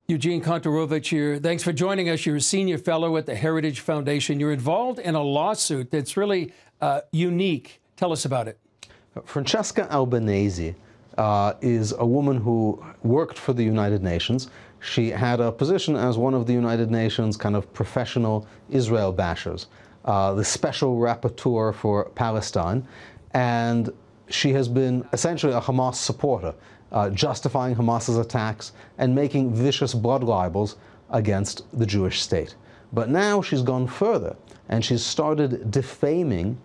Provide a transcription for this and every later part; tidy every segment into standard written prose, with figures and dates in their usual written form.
Eugene Kontorovich here. Thanks for joining us. You're a senior fellow at the Heritage Foundation. You're involved in a lawsuit that's really unique. Tell us about it. Francesca Albanese is a woman who worked for the United Nations. She had a position as one of the United Nations kind of professional Israel bashers, the special rapporteur for Palestine. And she has been essentially a Hamas supporter, justifying Hamas's attacks and making vicious blood libels against the Jewish state. But now she's gone further, and she's started defaming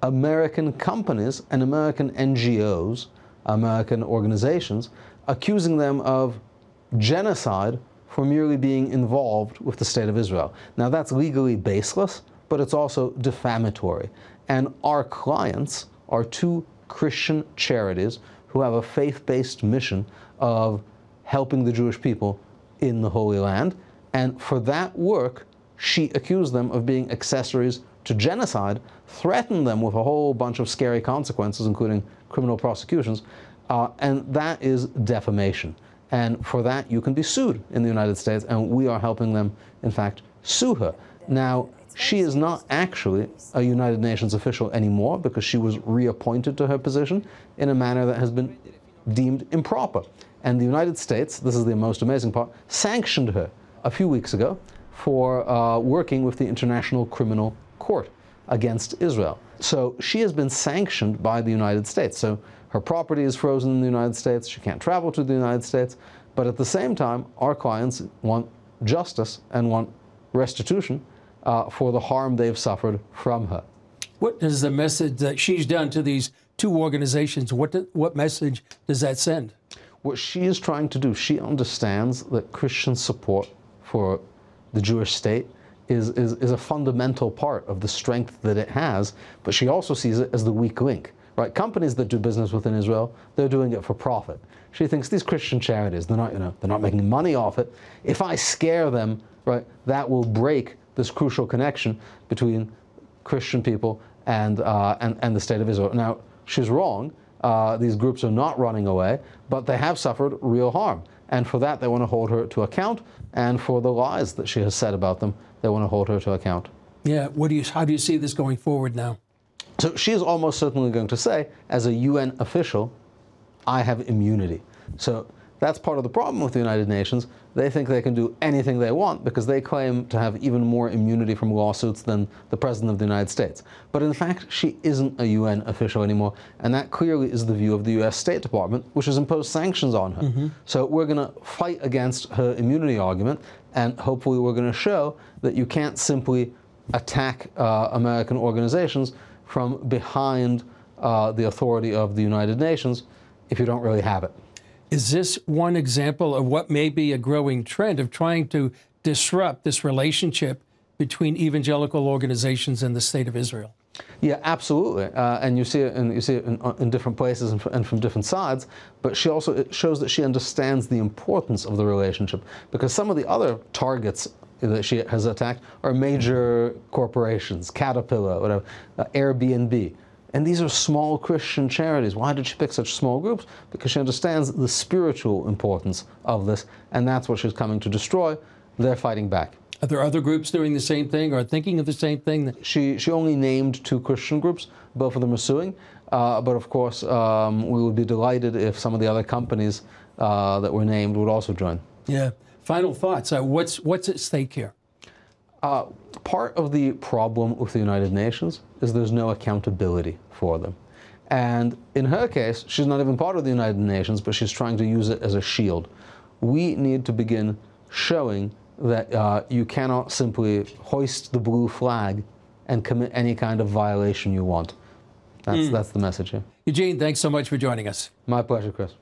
American companies and American NGOs, American organizations, accusing them of genocide for merely being involved with the state of Israel. Now, that's legally baseless, but it's also defamatory. And our clients are two Christian charities who have a faith-based mission of helping the Jewish people in the Holy Land. And for that work, she accused them of being accessories to genocide, threatened them with a whole bunch of scary consequences, including criminal prosecutions, and that is defamation. And for that, you can be sued in the United States, and we are helping them, in fact, sue her. Now, she is not actually a United Nations official anymore because she was reappointed to her position in a manner that has been deemed improper. And the United States, this is the most amazing part, sanctioned her a few weeks ago for working with the International Criminal Court against Israel. So she has been sanctioned by the United States. So her property is frozen in the United States. She can't travel to the United States. But at the same time, our clients want justice and want restitution for the harm they've suffered from her. What is the message that she's done to these two organizations? What message does that send? What she is trying to do, she understands that Christian support for the Jewish state is a fundamental part of the strength that it has, but she also sees it as the weak link. Right? Companies that do business within Israel, they're doing it for profit. She thinks these Christian charities, they're not making money off it. If I scare them, right, that will break this crucial connection between Christian people and the state of Israel. Now, she's wrong. These groups are not running away, but they have suffered real harm. And for that, they want to hold her to account. And for the lies that she has said about them, they want to hold her to account. Yeah. How do you see this going forward now? So she is almost certainly going to say, as a UN official, I have immunity. So that's part of the problem with the United Nations. They think they can do anything they want because they claim to have even more immunity from lawsuits than the President of the United States. But in fact, she isn't a UN official anymore, and that clearly is the view of the US State Department, which has imposed sanctions on her. Mm-hmm. So we're going to fight against her immunity argument, and hopefully we're going to show that you can't simply attack American organizations from behind the authority of the United Nations if you don't really have it. Is this one example of what may be a growing trend of trying to disrupt this relationship between evangelical organizations and the state of Israel? Yeah, absolutely. And you see it in different places and from different sides. But it shows that she understands the importance of the relationship, because some of the other targets that she has attacked are major corporations, Caterpillar, whatever, Airbnb. And these are small Christian charities. Why did she pick such small groups? Because she understands the spiritual importance of this, and that's what she's coming to destroy. They're fighting back. Are there other groups doing the same thing or thinking of the same thing? She only named two Christian groups. Both of them are suing. But of course, we would be delighted if some of the other companies that were named would also join. Yeah. Final thoughts. What's at stake here? Part of the problem with the United Nations is there's no accountability for them. And in her case, she's not even part of the United Nations, but she's trying to use it as a shield. We need to begin showing that you cannot simply hoist the blue flag and commit any kind of violation you want. That's the message here. Eugene, thanks so much for joining us. My pleasure, Chris.